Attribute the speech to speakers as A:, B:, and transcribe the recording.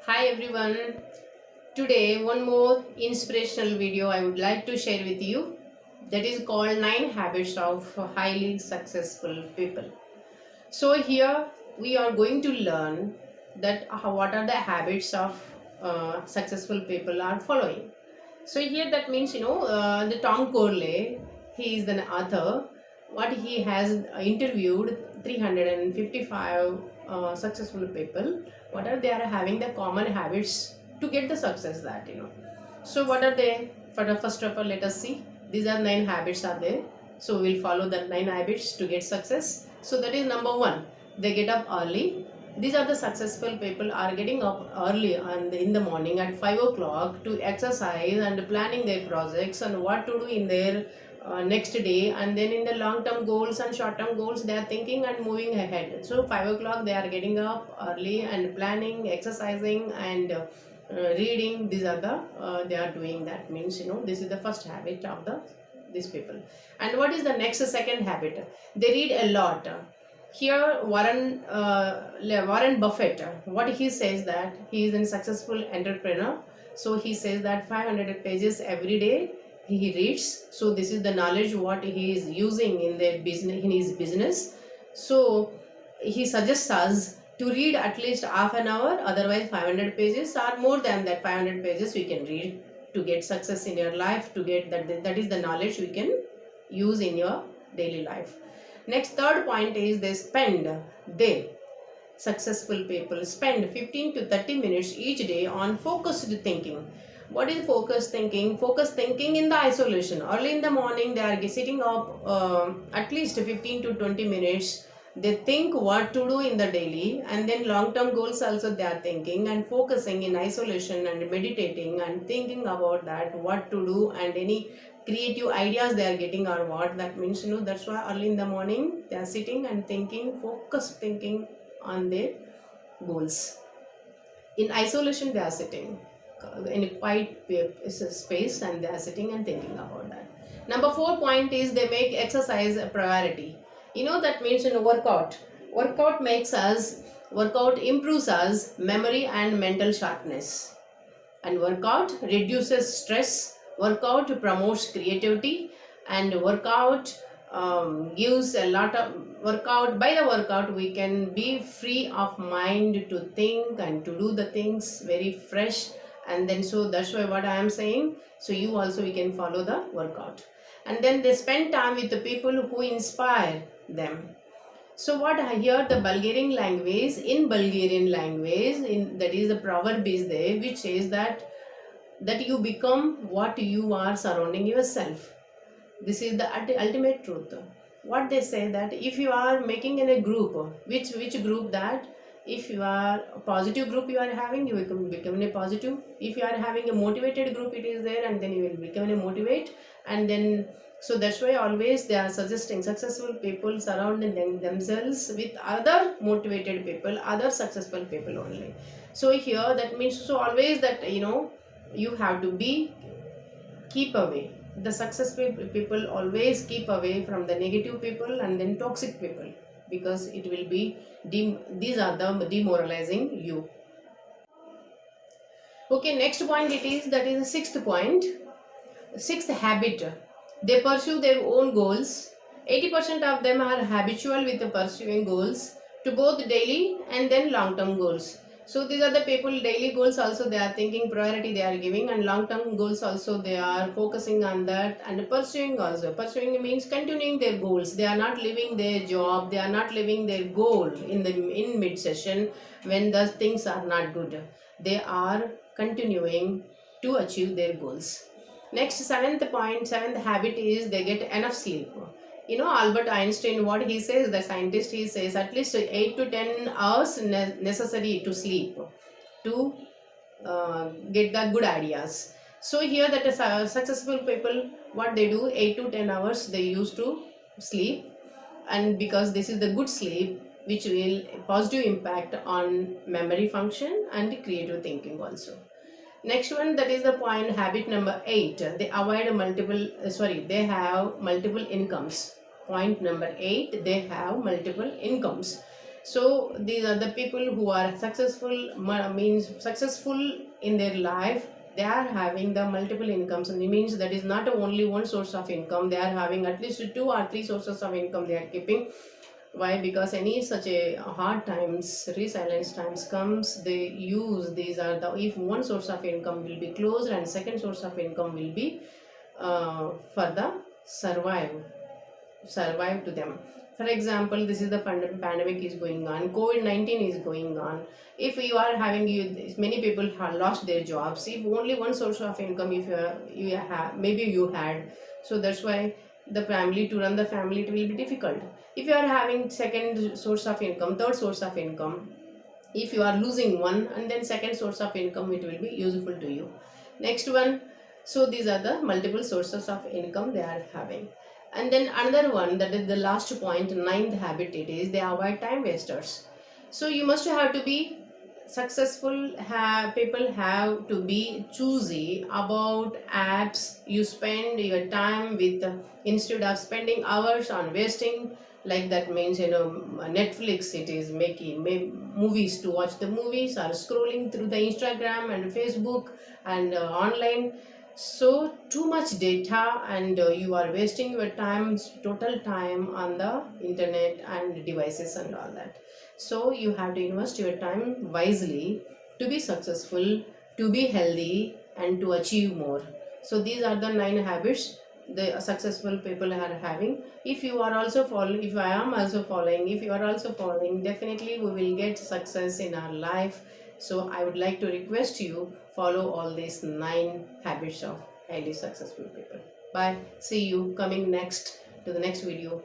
A: Hi everyone. Today one more inspirational video I would like to share with you, that is called 9 habits of highly successful people. So here we are going to learn that what are the habits of successful people are following. So here that means the Tom Corley, he is an author. What he has interviewed 355 successful people. What are they are having the common habits to get the success that So what are they? For the first of all, let us see. These are 9 habits are there. So we'll follow that 9 habits to get success. So that is number 1. They get up early. These are the successful people are getting up early and in the morning at 5 o'clock to exercise and planning their projects and what to do in their next day, and then in the long term goals and short term goals they are thinking and moving ahead. So 5 o'clock they are getting up early and planning, exercising and reading. These are the they are doing. That means this is the first habit of these people. And what is the next second habit? They read a lot. Here Warren Buffett, what he says that he is a successful entrepreneur. So he says that 500 pages every day he reads. So this is the knowledge what he is using in their business, in his business. So he suggests us to read at least half an hour, otherwise 500 pages or more than that 500 pages we can read to get success in your life, to get that is the knowledge we can use in your daily life. Next, third point is they successful people spend 15 to 30 minutes each day on focused thinking. What is focused thinking? Focused thinking in the isolation. Early in the morning, they are sitting up at least 15 to 20 minutes. They think what to do in the daily, and then long-term goals also they are thinking and focusing in isolation and meditating and thinking about that what to do and any creative ideas they are getting or what. That means that's why early in the morning they are sitting and thinking, focused thinking on their goals. In isolation they are sitting in a quiet space and they are sitting and thinking about that. Number 4 point is they make exercise a priority. That means in a workout improves us memory and mental sharpness, and workout reduces stress. Workout promotes creativity, and workout gives a lot of workout. By the workout we can be free of mind to think and to do the things very fresh. And then so that's why what I am saying, so you also we can follow the workout. And then they spend time with the people who inspire them. So what I hear the Bulgarian language, in that is the proverb is there which says that you become what you are surrounding yourself. This is the ultimate truth. What they say that if you are making in a group, which group, that if you are a positive group you are having, you will become a positive. If you are having a motivated group, it is there, and then you will become a motivate. And then so that's why always they are suggesting successful people surrounding themselves with other motivated people, other successful people only. So here that means, so always that you have to be keep away. The successful people always keep away from the negative people and then toxic people, because it will be these are the demoralizing you. Okay, next point it is, that is the sixth point. Sixth habit, they pursue their own goals. 80% of them are habitual with pursuing goals to both daily and then long term goals. So these are the people, daily goals also they are thinking, priority they are giving, and long term goals also they are focusing on that, and pursuing also. Pursuing means continuing their goals. They are not leaving their job, they are not leaving their goal in mid session when the things are not good. They are continuing to achieve their goals. Next, seventh habit is they get enough sleep. Albert Einstein, what he says, the scientist, he says at least 8 to 10 hours necessary to sleep to get the good ideas. So here that is successful people, what they do, 8 to 10 hours they used to sleep, and because this is the good sleep which will positive impact on memory function and creative thinking also. Next one, that is the point, habit number 8. They avoid they have multiple incomes. Point number 8, they have multiple incomes. So these are the people who are successful, means successful in their life. They are having the multiple incomes, and it means that is not only one source of income. They are having at least 2 or 3 sources of income they are keeping. Why? Because any such a hard times, resilience times comes, they use these are the, if one source of income will be closed and second source of income will be for the survive to them. For example, this is the pandemic is going on, COVID-19 is going on. If you are having, many people have lost their jobs. If only one source of income, if you have, maybe you had, so that's why the family, to run the family, it will be difficult. If you are having second source of income, third source of income, if you are losing one, and then second source of income, it will be useful to you. Next one. So these are the multiple sources of income they are having. And then another one, that is the last point, ninth habit, it is they avoid time wasters. So you must have to be successful, people have to be choosy about apps you spend your time with, instead of spending hours on wasting. Like that means, Netflix, it is making movies, to watch the movies, or scrolling through the Instagram and Facebook and online. So too much data, and you are wasting your time, total time, on the internet and devices and all that. So you have to invest your time wisely to be successful, to be healthy, and to achieve more. So these are the 9 habits the successful people are having. If you are also following, if I am also following, if you are also following, definitely we will get success in our life. So I would like to request you, follow all these 9 habits of highly successful people. Bye. See you coming next to the next video.